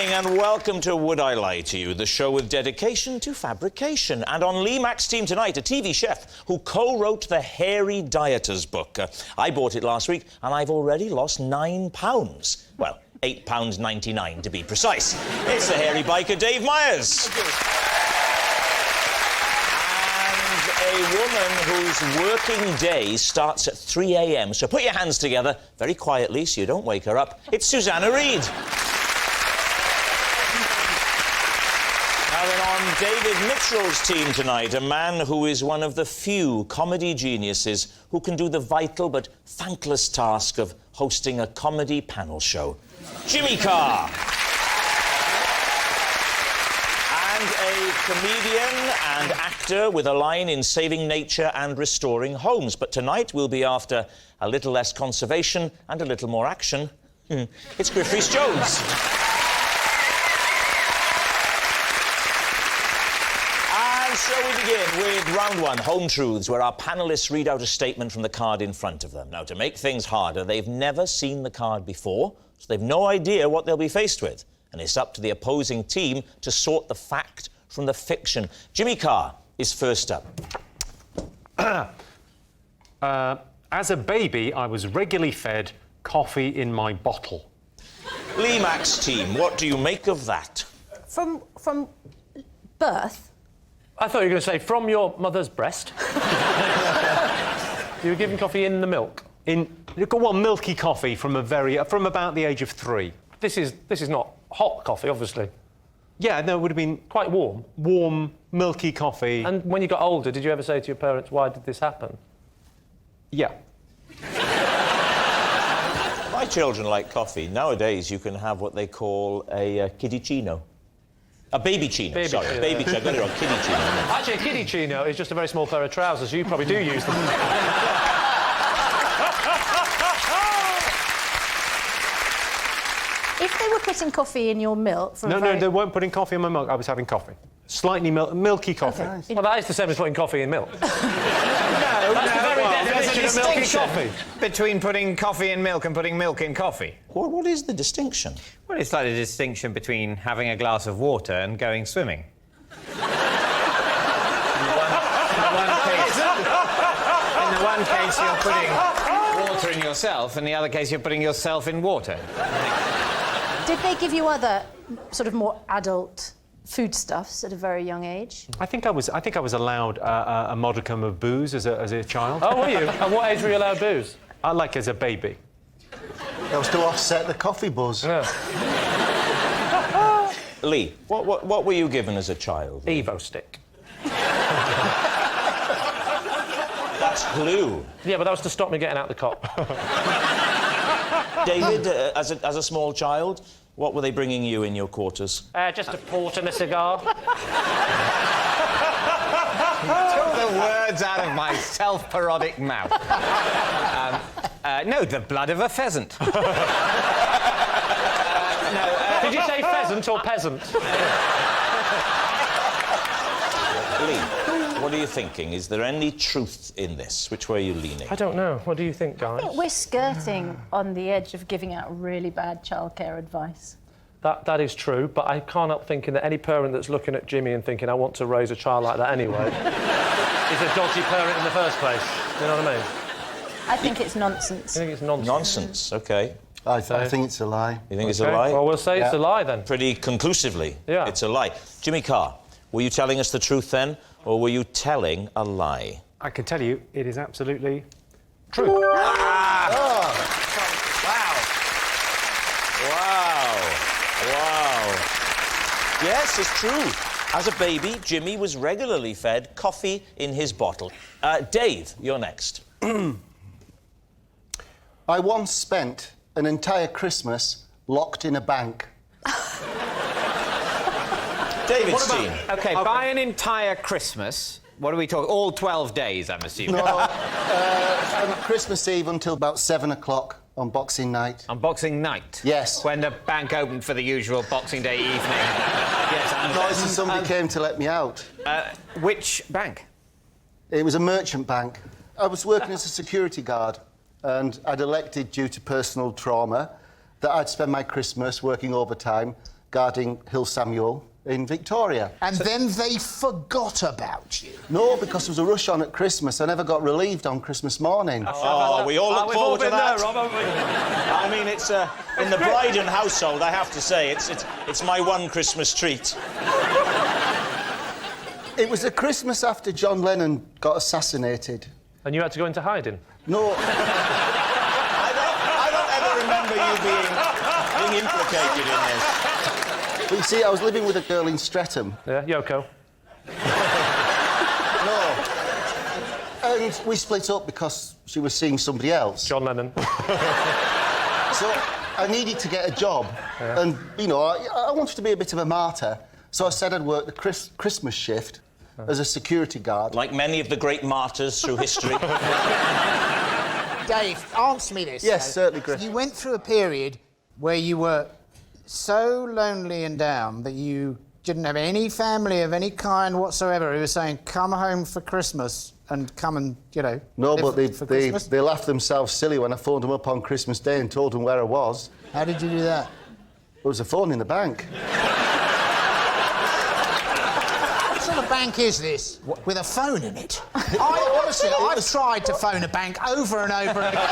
evening and welcome to Would I Lie to You, the show with dedication to fabrication. And on Lee Mack's team tonight, a TV chef who co-wrote the Hairy Dieter's book. I bought it last week and I've already lost £9. Well, £8.99 to be precise. It's the hairy biker, Dave Myers. A woman whose working day starts at 3 a.m. So put your hands together very quietly so you don't wake her up. It's Susanna Reid. Now then, on David Mitchell's team tonight, a man who is one of the few comedy geniuses who can do the vital but thankless task of hosting a comedy panel show. Jimmy Carr. And a comedian and actor with a line in saving nature and restoring homes. But tonight we'll be after a little less conservation and a little more action. It's Griff Rhys Jones. And so we begin with round one, Home Truths, where our panellists read out a statement from the card in front of them. Now, to make things harder, they've never seen the card before, so they've no idea what they'll be faced with. And it's up to the opposing team to sort the fact from the fiction. Jimmy Carr is first up. As a baby, I was regularly fed coffee in my bottle. Lee Mack's team, what do you make of that? From birth? I thought you were going to say from your mother's breast. You were given coffee in the milk? Well, milky coffee from about the age of 3. This is not hot coffee, obviously. Yeah, no, it would have been Quite warm. warm, milky coffee. And when you got older, did you ever say to your parents, why did this happen? Yeah. My children like coffee. Nowadays, you can have what they call a kiddie-chino. A baby-chino, Baby sorry. chino. Baby-chino. I got it wrong, kiddie-chino. Actually, a kiddie chino is just a very small pair of trousers. You probably do use them. If they were putting coffee in your milk from No, they weren't putting coffee in my milk. I was having coffee. Slightly milky coffee. Okay. Well, that is the same as putting coffee in milk. There's a Definition of milky distinction coffee. between putting coffee in milk and putting milk in coffee. What is the distinction? Well, it's like the distinction between having a glass of water and going swimming. In the one case, you're putting water in yourself, in the other case, you're putting yourself in water. Did they give you other sort of more adult foodstuffs at a very young age? I think I was allowed a modicum of booze as a child. Oh, were you? At what age were you allowed booze? Like as a baby. That was to offset the coffee buzz. Yeah. Lee, what were you given as a child? Evo stick. That's glue. Yeah, but that was to stop me getting out the cot. David, as a small child, what were they bringing you in your quarters? Just a port and a cigar. Took the words out of my self-parodic mouth. No, the blood of a pheasant. Did you say pheasant or peasant? Lee, what are you thinking? Is there any truth in this? Which way are you leaning? I don't know. What do you think, guys? We're skirting on the edge of giving out really bad childcare advice. That is true, but I can't help thinking that any parent that's looking at Jimmy and thinking, I want to raise a child like that anyway, is a dodgy parent in the first place. You know what I mean? I think it's nonsense. I think it's nonsense. Nonsense, OK. I think it's a lie. You think it's a lie? Well, we'll say it's a lie, then. Pretty conclusively, Yeah. it's a lie. Jimmy Carr, were you telling us the truth then, or were you telling a lie? I can tell you, it is absolutely true. Wow. Yes, it's true. As a baby, Jimmy was regularly fed coffee in his bottle. Dave, you're next. I once spent an entire Christmas locked in a bank. David's team. OK, by an entire Christmas, what are we talking? All 12 days, I'm assuming. No, from Christmas Eve until about 7 o'clock on Boxing Night. On Boxing Night? Yes. When the bank opened for the usual Boxing Day evening. Yes, Noisy somebody came to let me out. which bank? It was a merchant bank. I was working as a security guard, and I'd elected, due to personal trauma, that I'd spend my Christmas working overtime guarding Hill Samuel in Victoria. And then they forgot about you. No, because there was a rush on at Christmas. I never got relieved on Christmas morning. Oh, we all look forward to that. There, Rob, haven't we? I mean, it's in the Brydon household, I have to say, it's my one Christmas treat. It was the Christmas after John Lennon got assassinated. And you had to go into hiding? No. I don't ever remember you being implicated in this. But you see, I was living with a girl in Streatham. Yeah, Yoko. No. And we split up because she was seeing somebody else. John Lennon. So I needed to get a job. Yeah. And, you know, I wanted to be a bit of a martyr. So I said I'd work the Christmas shift as a security guard. Like many of the great martyrs through history. Dave, answer me this. Yes, certainly, Griff. You went through a period where you were so lonely and down that you didn't have any family of any kind whatsoever who was saying, come home for Christmas and come and, you know... No, but they laughed themselves silly when I phoned them up on Christmas Day and told them where I was. How did you do that? There was a phone in the bank. What sort of bank is this? With a phone in it? Honestly, I've tried to phone a bank over and over and again.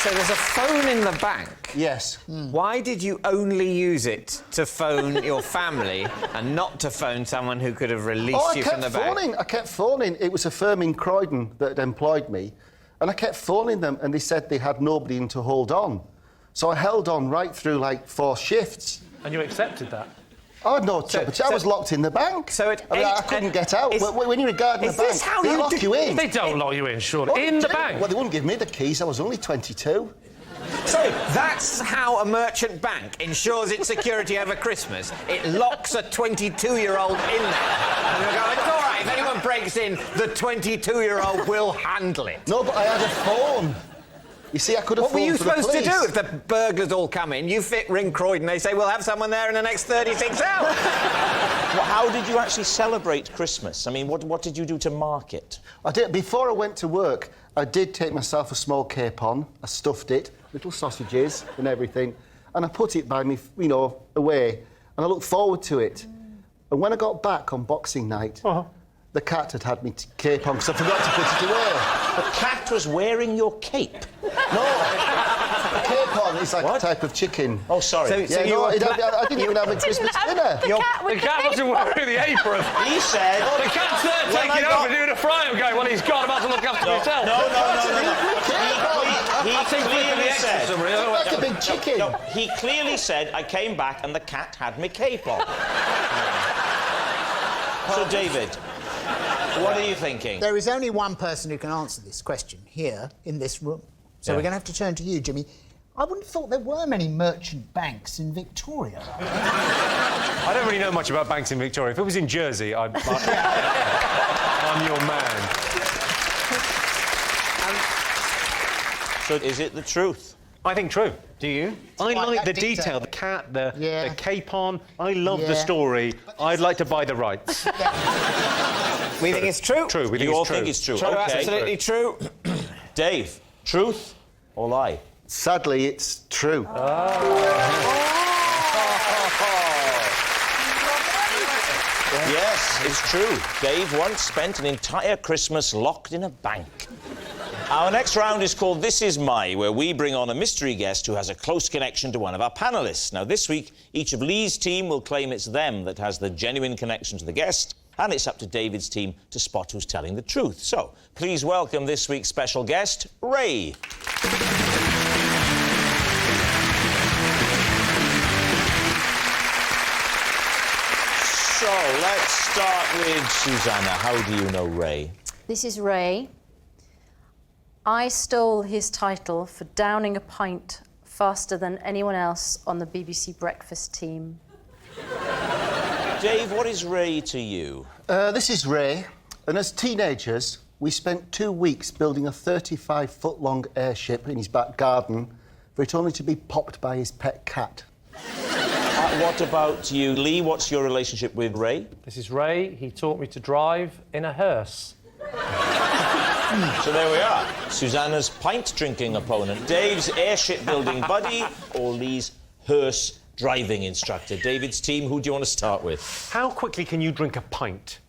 So there's a phone in the bank? Yes. Why did you only use it to phone your family and not to phone someone who could have released you from the bank? I kept phoning. It was a firm in Croydon that had employed me. And I kept phoning them, and they said they had nobody in to hold on. So I held on right through, like, 4 shifts. And you accepted that? I had no choice. I was locked in the bank. So I couldn't get out. When you're guarding a bank, they lock you in. They don't lock you in, surely. In the bank? Well, they wouldn't give me the keys. I was only 22. So that's how a merchant bank ensures its security over Christmas. It locks a 22-year-old in there. And they go, it's all right, if anyone breaks in, the 22-year-old will handle it. No, but I had a phone. You see, I could have phoned for the police. What were you supposed to do if the burglars all come in? You ring Croydon, they say, we'll have someone there in the next 36 hours. Well, how did you actually celebrate Christmas? I mean, what did you do to mark it? I did. Before I went to work, I did take myself a small capon. I stuffed it, little sausages and everything, and I put it by me, you know, away, and I looked forward to it. And when I got back on Boxing Night, the cat had me cape on because I forgot to put it away. The cat was wearing your cape? No, a capon is like a type of chicken. Oh, sorry. I didn't even have a Christmas dinner. The cat wasn't wearing the apron. He said... The cat's there taking over, doing a fry and going, well, he's gone, I'm about to look after himself. No. He clearly said... Like a big chicken. No, he clearly said, I came back and the cat had me cape on. So, David... What are you thinking? There is only one person who can answer this question here in this room. So we're going to have to turn to you, Jimmy. I wouldn't have thought there were many merchant banks in Victoria. I don't really know much about banks in Victoria. If it was in Jersey, I'm your man. So is it the truth? I think true. Do you? I like the detail, the cat, the capon. I love the story. I'd like to buy the rights. We think it's true? True, we think you all it's true. think it's true? True, OK. absolutely true. Dave, truth or lie? Sadly, it's true. Yes, it's true. Dave once spent an entire Christmas locked in a bank. Our next round is called This Is My, where we bring on a mystery guest who has a close connection to one of our panellists. Now, this week, each of Lee's team will claim it's them that has the genuine connection to the guest, and it's up to David's team to spot who's telling the truth. So, please welcome this week's special guest, Ray. So, let's start with Susanna. How do you know Ray? This is Ray. I stole his title for downing a pint faster than anyone else on the BBC breakfast team. Dave, what is Ray to you? This is Ray, and as teenagers, we spent 2 weeks building a 35-foot-long airship in his back garden for it only to be popped by his pet cat. What about you, Lee? What's your relationship with Ray? This is Ray. He taught me to drive in a hearse. So there we are. Susanna's pint-drinking opponent, Dave's airship-building buddy, or Lee's hearse driving instructor. David's team, who do you want to start with? How quickly can you drink a pint?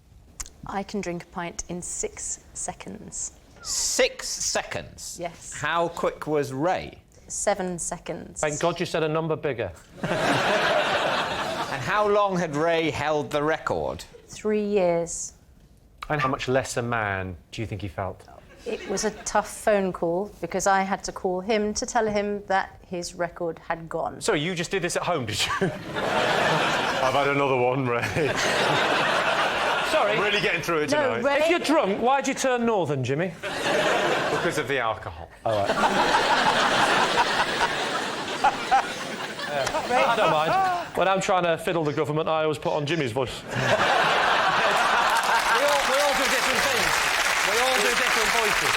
I can drink a pint in 6 seconds. 6 seconds? Yes. How quick was Ray? 7 seconds. Thank God you said a number bigger. And how long had Ray held the record? 3 years. And how much less a man do you think he felt? It was a tough phone call because I had to call him to tell him that his record had gone. So you just did this at home, did you? I've had another one, Ray. Sorry. I'm really getting through it tonight. No, Ray... If you're drunk, why'd you turn northern, Jimmy? Because of the alcohol. All right. I don't mind. When I'm trying to fiddle the government, I always put on Jimmy's voice. we all do different things. We all do different voices.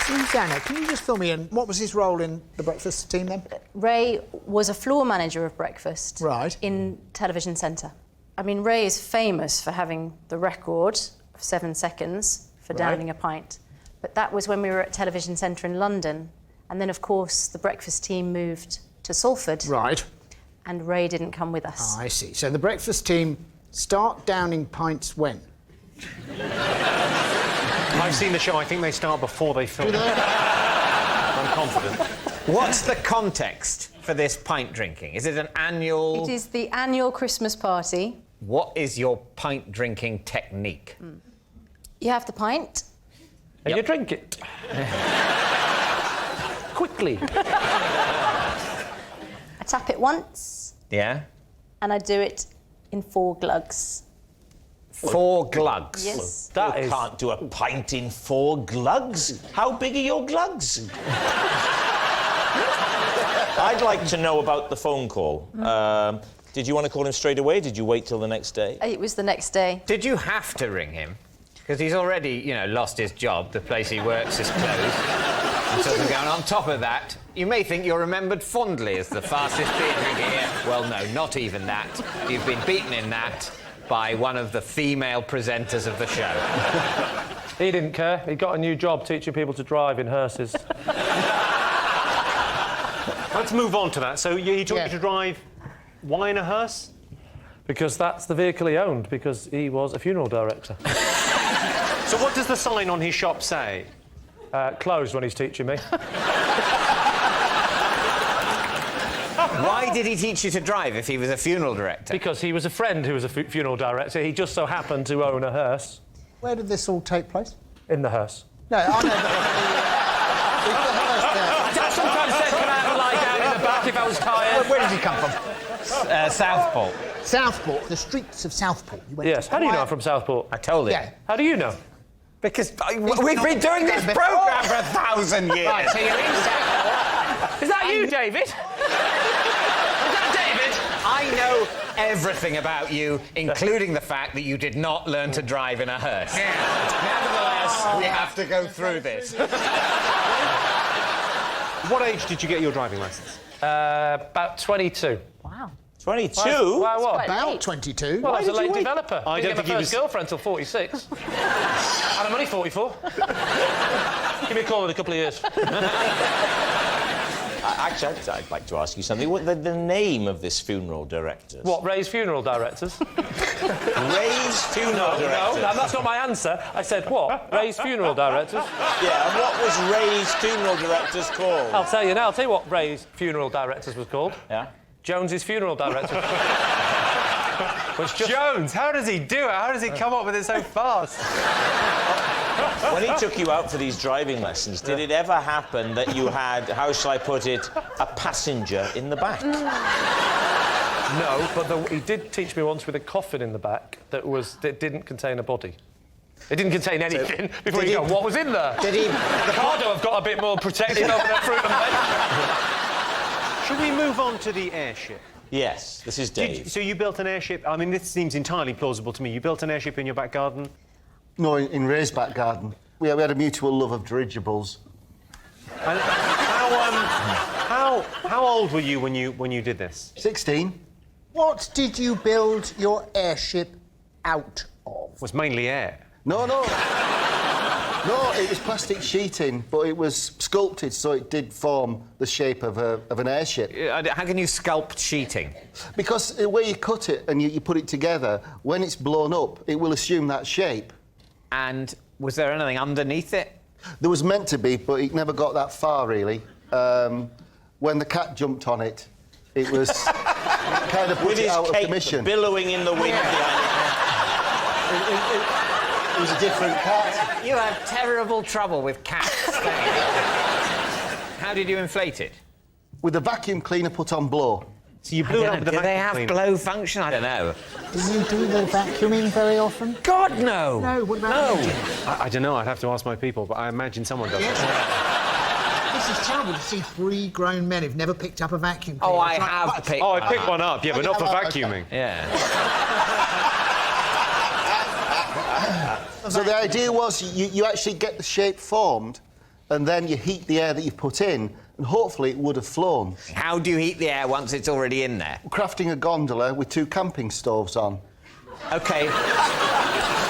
Susanna, can you just fill me in? What was his role in the breakfast team then? Ray was a floor manager of breakfast. Right. In Television Centre. I mean, Ray is famous for having the record of 7 seconds for downing a pint. But that was when we were at Television Centre in London. And then, of course, the breakfast team moved to Salford. Right. And Ray didn't come with us. I see. So the breakfast team start downing pints when? I've seen the show. I think they start before they film. I'm confident. What's the context for this pint drinking? Is it an annual... It is the annual Christmas party. What is your pint drinking technique? You have the pint. And you drink it. Quickly. I tap it once. Yeah? And I do it in 4 glugs. 4 glugs? Yes. That You is... can't do a pint in 4 glugs. How big are your glugs? I'd like to know about the phone call. Did you want to call him straight away? Did you wait till the next day? It was the next day. Did you have to ring him? Because he's already, you know, lost his job. The place he works is closed. And so going on top of that, you may think you're remembered fondly as the fastest beer drinker here. Well, no, not even that. You've been beaten in that by one of the female presenters of the show. He didn't care. He got a new job teaching people to drive in hearses. Let's move on to that. So he taught you to drive. Why in a hearse? Because that's the vehicle he owned, because he was a funeral director. So what does the sign on his shop say? Closed when he's teaching me. Why did he teach you to drive if he was a funeral director? Because he was a friend who was a funeral director. He just so happened to own a hearse. Where did this all take place? In the hearse. No, I know. I sometimes said, can I have a lie down in the back if I was tired? Where did he come from? Southport. Southport, the streets of Southport. You went Yes. to. How do you know I'm from Southport? I told him. Yeah. How do you know? Because we've been doing this programme for 1,000 years. Right, so you're in Southport. Is that you, David? Is that David? I know everything about you, including the fact that you did not learn to drive in a hearse. Nevertheless, we have to go through this. What age did you get your driving licence? About 22. Wow. 22? Why what? About 22. Well, I was a did you late wait? developer. I don't Didn't get think he my was- first girlfriend till 46. And I'm only 44. Give me a call in a couple of years. Actually, I'd like to ask you something. What the name of this funeral director? What, Ray's funeral directors? Ray's funeral No, director. that's not my answer. I said, what? Ray's funeral directors? Yeah, and what was Ray's funeral directors called? I'll tell you now. I'll tell you what Ray's funeral directors was called. Yeah? Jones's funeral director. Which just... Jones, how does he do it? How does he come up with it so fast? When he took you out for these driving lessons, did it ever happen that you had, how shall I put it, a passenger in the back? No, but he did teach me once with a coffin in the back that didn't contain a body. It didn't contain anything. Before you go, what was in there? Did he... The Cardo have got a bit more protected over their fruit and veg. Should we move on to the airship? Yes, this is Dave. So you built an airship. I mean, this seems entirely plausible to me. You built an airship in your back garden. No, in Ray's back garden. We had a mutual love of dirigibles. And how old were you when you did this? 16. What did you build your airship out of? It was mainly air. No. No, it was plastic sheeting, but it was sculpted so it did form the shape of an airship. How can you sculpt sheeting? Because the way you cut it and you put it together, when it's blown up, it will assume that shape. And was there anything underneath it? There was meant to be, but it never got that far, really. When the cat jumped on it, it was kind of put With it his out of cape commission. billowing in the wind behind It was a different cat. You have terrible trouble with cats. How did you inflate it? With a vacuum cleaner put on blow. So you blew it up with the Do they have vacuum blow function? I don't know. Do you do the vacuuming very often? God, no! No, what about you? I don't know, I'd have to ask my people, but I imagine someone does. This is terrible to see 3 grown men who've never picked up a vacuum cleaner. Oh, I It's like, have what? picked Oh, I picked one up, yeah, but not for vacuuming. Yeah. So the idea was you actually get the shape formed and then you heat the air that you've put in and hopefully it would have flown. How do you heat the air once it's already in there? Crafting a gondola with 2 camping stoves on. OK,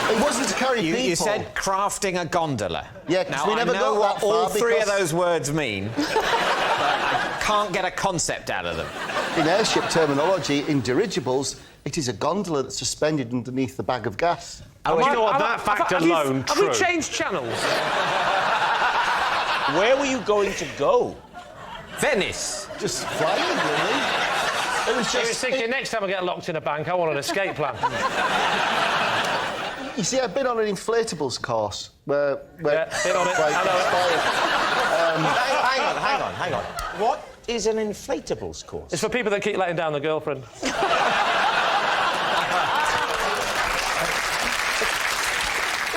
It wasn't to carry people. you said crafting a gondola. Yeah, 'cause now, we never I know got what that all far 3 of because- those words mean, but I can't get a concept out of them. In airship terminology, in dirigibles, it is a gondola that's suspended underneath the bag of gas. Do you know what, that fact alone, Have true. we changed channels? Where were you going to go? Venice. Just flying, really. It was I was just... thinking, next time I get locked in a bank, I want an escape plan. You see, I've been on an inflatables course where Yeah, been on it. quite I know it. Hang on. What is an inflatables course? It's for people that keep letting down the girlfriend.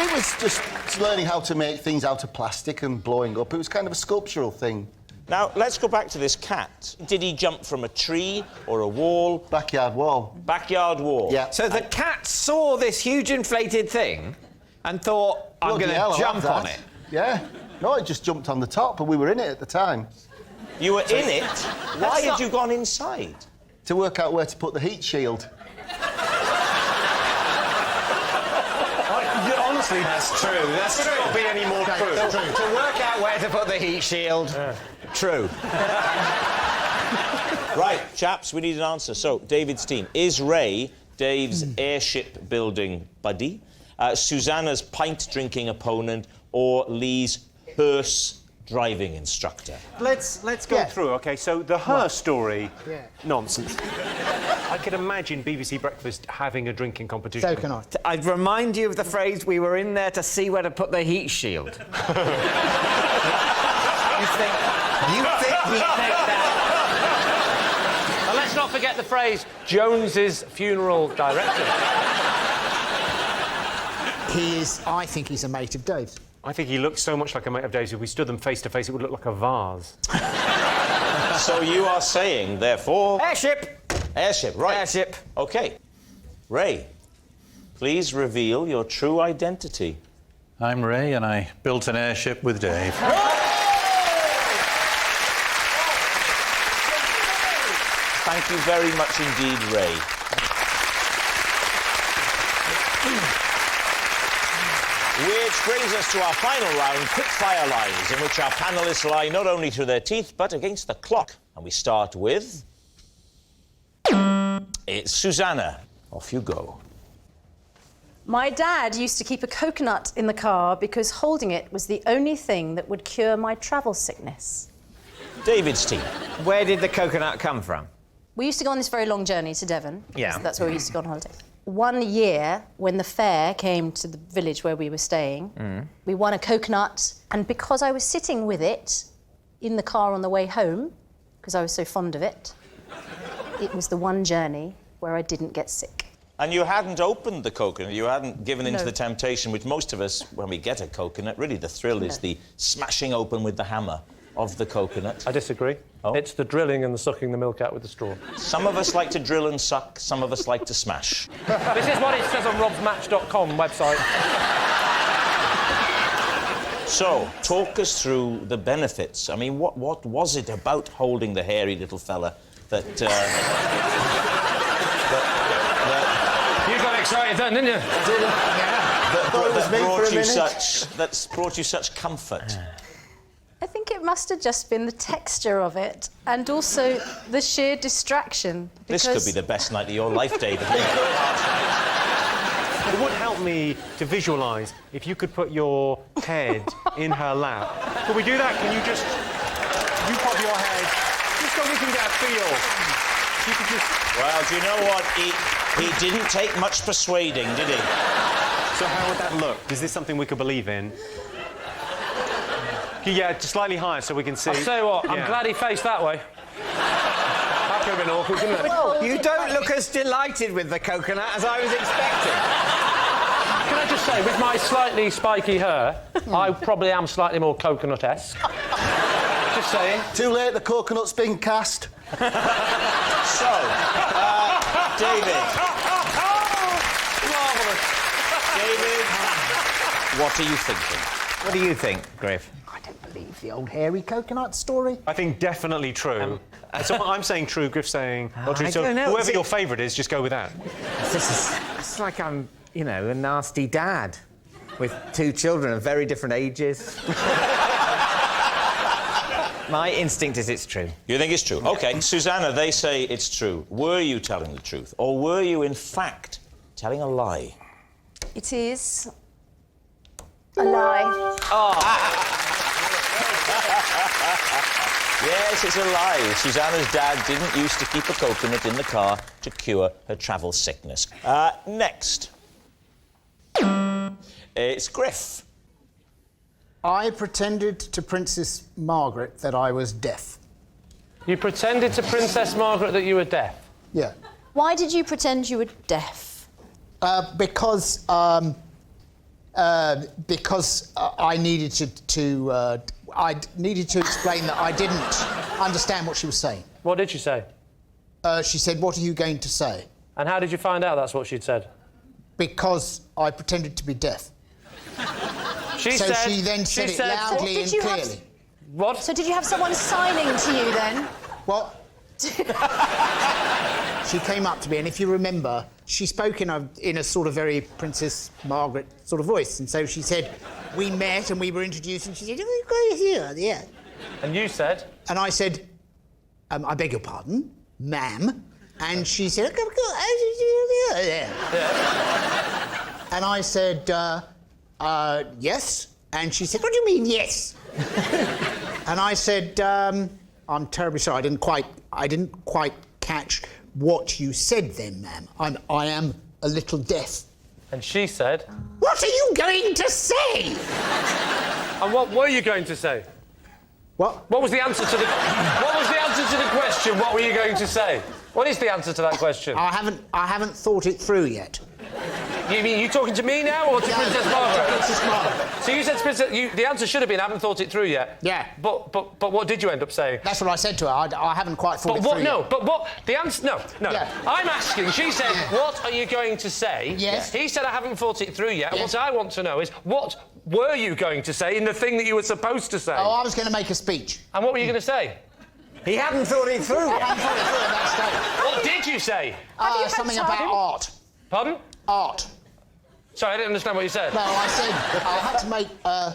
It was just learning how to make things out of plastic and blowing up. It was kind of a sculptural thing. Now, let's go back to this cat. Did he jump from a tree or a wall? Backyard wall. Backyard wall? Yeah. So the cat saw this huge inflated thing and thought, I'm Bloody going hell, I to jump love on that. it. Yeah. No, it just jumped on the top and we were in it at the time. You were in it? Why had you gone inside? To work out where to put the heat shield. Honestly, that's true. That's true. Not be any more true. To work out where to put the heat shield. True. Right, chaps, we need an answer. So, David's team. Is Ray Dave's airship building buddy, Susanna's pint-drinking opponent, or Lee's hearse driving instructor? Let's go through, OK? So the her story, Yeah. nonsense. I could imagine BBC Breakfast having a drinking competition. So can I. I'd remind you of the phrase, we were in there to see where to put the heat shield. You think that... And let's not forget the phrase, Jones's funeral director. I think he's a mate of Dave's. I think he looks so much like a mate of Dave's. If we stood them face to face, it would look like a vase. So you are saying, therefore... Airship! Airship, right. Airship. OK. Ray, please reveal your true identity. I'm Ray, and I built an airship with Dave. Thank you very much indeed, Ray. Which brings us to our final round, quick-fire lies, in which our panellists lie not only through their teeth, but against the clock. And we start with... It's Susanna. Off you go. My dad used to keep a coconut in the car because holding it was the only thing that would cure my travel sickness. David's team. Where did the coconut come from? We used to go on this very long journey to Devon. Yeah. That's where we used to go on holiday. One year, when the fair came to the village where we were staying, we won a coconut, and because I was sitting with it in the car on the way home, because I was so fond of it, it was the one journey where I didn't get sick. And you hadn't opened the coconut, you hadn't given in to No. the temptation, which most of us, when we get a coconut, really the thrill is the smashing open with the hammer of the coconut. I disagree. Oh. It's the drilling and the sucking the milk out with the straw. Some of us like to drill and suck, some of us like to smash. This is what it says on robsmatch.com website. So, talk us through the benefits. I mean, what was it about holding the hairy little fella that... You got excited then, didn't you? Yeah. that's brought you such comfort? I think it must have just been the texture of it and also the sheer distraction. This could be the best night of your life, David. It would help me to visualise if you could put your head in her lap. Could we do that? Can you just... You pop your head, just so we can get a feel. You could just... Well, do you know what? He didn't take much persuading, did he? So how would that look? Is this something we could believe in? Yeah, just slightly higher so we can see. I'll tell you what, I'm Yeah. glad he faced that way. That could have been awkward, couldn't it? Well, you don't look as delighted with the coconut as I was expecting. Can I just say, with my slightly spiky hair, I probably am slightly more coconut-esque. Just saying. Too late, the coconut's been cast. So, David. Marvellous. David, what are you thinking? What do you think, Griff? I don't believe the old hairy coconut story. I think definitely true. So I'm saying true, Griff's saying not true. I So don't know. whoever your favourite is, just go with that. It's like I'm, you know, a nasty dad with 2 children of very different ages. My instinct is it's true. You think it's true? OK, Susanna, they say it's true. Were you telling the truth? Or were you, in fact, telling a lie? It is a lie. Yes, it's a lie. Susanna's dad didn't used to keep a coconut in the car to cure her travel sickness. Next. It's Griff. I pretended to Princess Margaret that I was deaf. You pretended to Princess Margaret that you were deaf? Yeah. Why did you pretend you were deaf? Because I needed I needed to explain that I didn't understand what she was saying. What did she say? She said, "What are you going to say?" And how did you find out that's what she'd said? Because I pretended to be deaf. She So said... she then said it So loudly did and you have- clearly. What? So did you have someone signing to you then? What? She came up to me, and if you remember, she spoke in a sort of very Princess Margaret sort of voice, and so she said, we met and we were introduced, and she said, "Oh, go here, yeah." And you said? And I said, "I beg your pardon, ma'am." And she said, yeah. And I said, yes. And she said, "What do you mean, yes?" And I said, "I'm terribly sorry. I didn't quite catch what you said then, ma'am. I am a little deaf." And she said... "What are you going to say?" And what were you going to say? What? What was the answer to the... What was the answer to the question? What were you going to say? What is the answer to that question? I haven't thought it through yet. You mean you talking to me now or to Princess Margaret? Princess Margaret. So you said the answer should have been, "I haven't thought it through yet." Yeah. But what did you end up saying? That's what I said to her. I haven't quite thought it through yet. But what? The answer... No. Yeah. I'm asking. She said, "What are you going to say?" Yes. He said, "I haven't thought it through yet." And Yes. what I want to know is, what were you going to say in the thing that you were supposed to say? Oh, I was going to make a speech. And what were you going to say? He hadn't thought it through. I hadn't thought it through at that stage. What did you say? Something about art. Pardon? Art. Sorry, I didn't understand what you said. No, I said I had to make. Oh,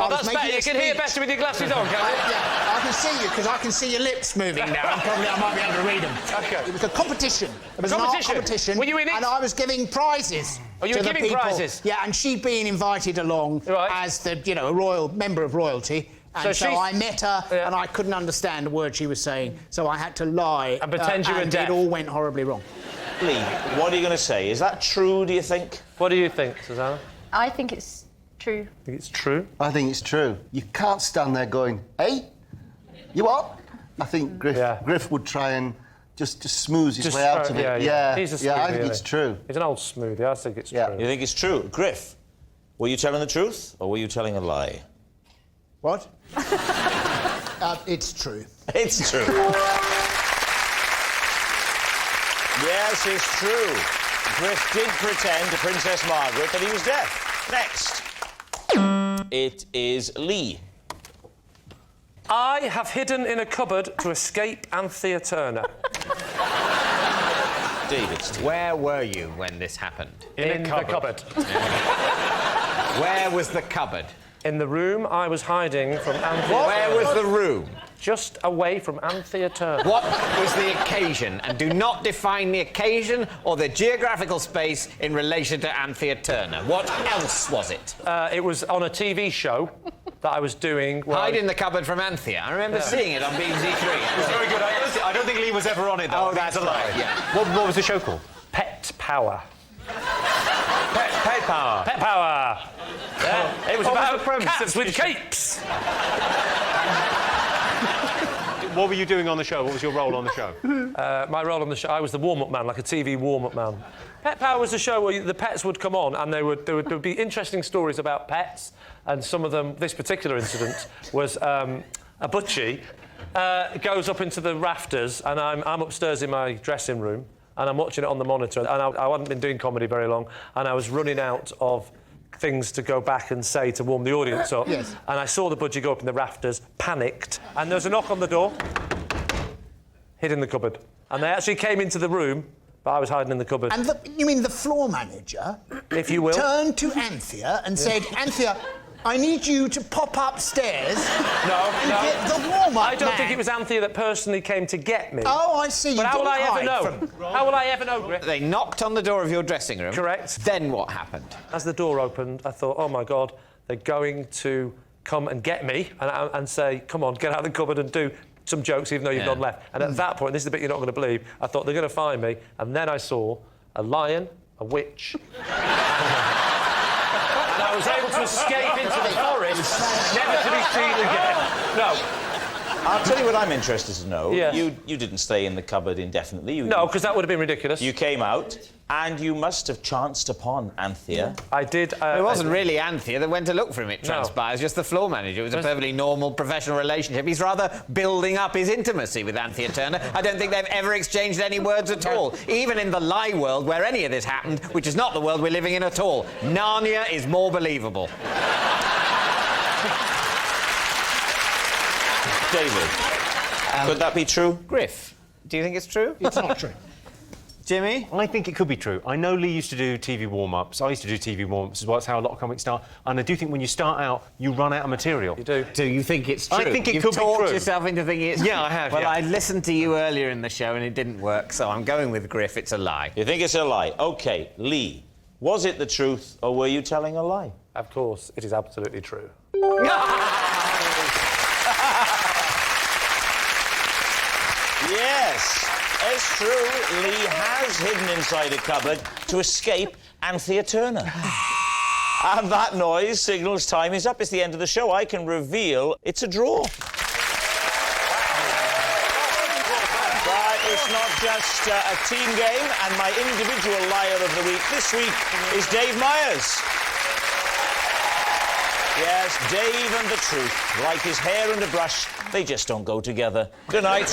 that's better. You can hear better with your glasses on, can't you? Yeah, I can see you because I can see your lips moving now. And probably I might be able to read them. Okay. It was a competition. It was an art competition. Were you in it? And I was giving prizes. Oh, you were to the giving people. prizes? Yeah, and she'd been invited along Right. as the, a royal member of royalty. And so she's- I met her, and I couldn't understand a word she was saying, so I had to lie. And pretend you were and deaf. it all went horribly wrong. Lee, what are you going to say? Is that true, do you think? What do you think, Susanna? I think it's true. I think it's true. I think it's true. You can't stand there going, "Hey, you what?" I think Griff would try and just smooth his way out of it. Yeah. He's a smoothie, I think isn't it's he? true. He's an old smoothie. I think it's Yeah. true. You think it's true? Griff, were you telling the truth or were you telling a lie? What? It's true. It's true. Yes, it's true. Griff did pretend to Princess Margaret that he was deaf. Next. It is Lee. I have hidden in a cupboard to escape Anthea Turner. David's team. Where were you when this happened? In the cupboard. Where was the cupboard? In the room I was hiding from Anthea. Where was the room? Just away from Anthea Turner. What was the occasion? And do not define the occasion or the geographical space in relation to Anthea Turner. What else was it? It was on a TV show that I was doing. Hide in the cupboard from Anthea. I remember seeing it on BBC Three. It was very good. I don't think Lee was ever on it, though. Oh, that's a lie. Yeah. What was the show called? Pet Power. Pet Power. Pet Power. Yeah. It was What was about the premise cats of with the show? capes. What were you doing on the show? What was your role on the show? My role on the show, I was the warm-up man, like a TV warm-up man. Pet Power was a show where the pets would come on and there would be interesting stories about pets, and some of them, this particular incident, was a butchie goes up into the rafters, and I'm upstairs in my dressing room, and I'm watching it on the monitor, and I hadn't been doing comedy very long, and I was running out of things to go back and say to warm the audience up. Yes. And I saw the budgie go up in the rafters, panicked, and there was a knock on the door, hid in the cupboard. And they actually came into the room, but I was hiding in the cupboard. And you mean the floor manager, if you will. turned to Anthea and said, Anthea, I need you to pop upstairs and get the warm-up I don't man. think it was Anthea that personally came to get me. Oh, I see. But You how will I didn't ever know? hide from... How will I ever know, Griff? They knocked on the door of your dressing room. Correct. Then what happened? As the door opened, I thought, oh my God, they're going to come and get me and say, come on, get out of the cupboard and do some jokes even though you've gone left. And at that point, this is the bit you're not going to believe, I thought they're going to find me, and then I saw a lion, a witch, and I was able to escape into the forest, never to be seen again. No. I'll tell you what I'm interested to know. Yeah. You didn't stay in the cupboard indefinitely. No, because that would have been ridiculous. You came out, and you must have chanced upon Anthea. I did. It wasn't really Anthea that went to look for him, it transpires, just the floor manager. It was a perfectly normal professional relationship. He's rather building up his intimacy with Anthea Turner. I don't think they've ever exchanged any words at all, even in the lie world where any of this happened, which is not the world we're living in at all. Narnia is more believable. David, could that be true? Griff, do you think it's true? It's not true. Jimmy? I think it could be true. I know Lee used to do TV warm-ups. I used to do TV warm-ups as well. That's how a lot of comics start. And I do think when you start out, you run out of material. You do. Do you think it's true? I think it You've could be talked true. yourself into thinking it's Yeah, I have, Well, yeah. I listened to you earlier in the show and it didn't work, so I'm going with Griff. It's a lie. You think it's a lie? OK, Lee, was it the truth, or were you telling a lie? Of course, it is absolutely true. Yes, it's true. Lee has hidden inside a cupboard to escape Anthea Turner. And that noise signals time is up. It's the end of the show. I can reveal it's a draw. But it's not just a team game, and my individual liar of the week this week is Dave Myers. Yes, Dave and the truth. Like his hair and a brush, they just don't go together. Good night.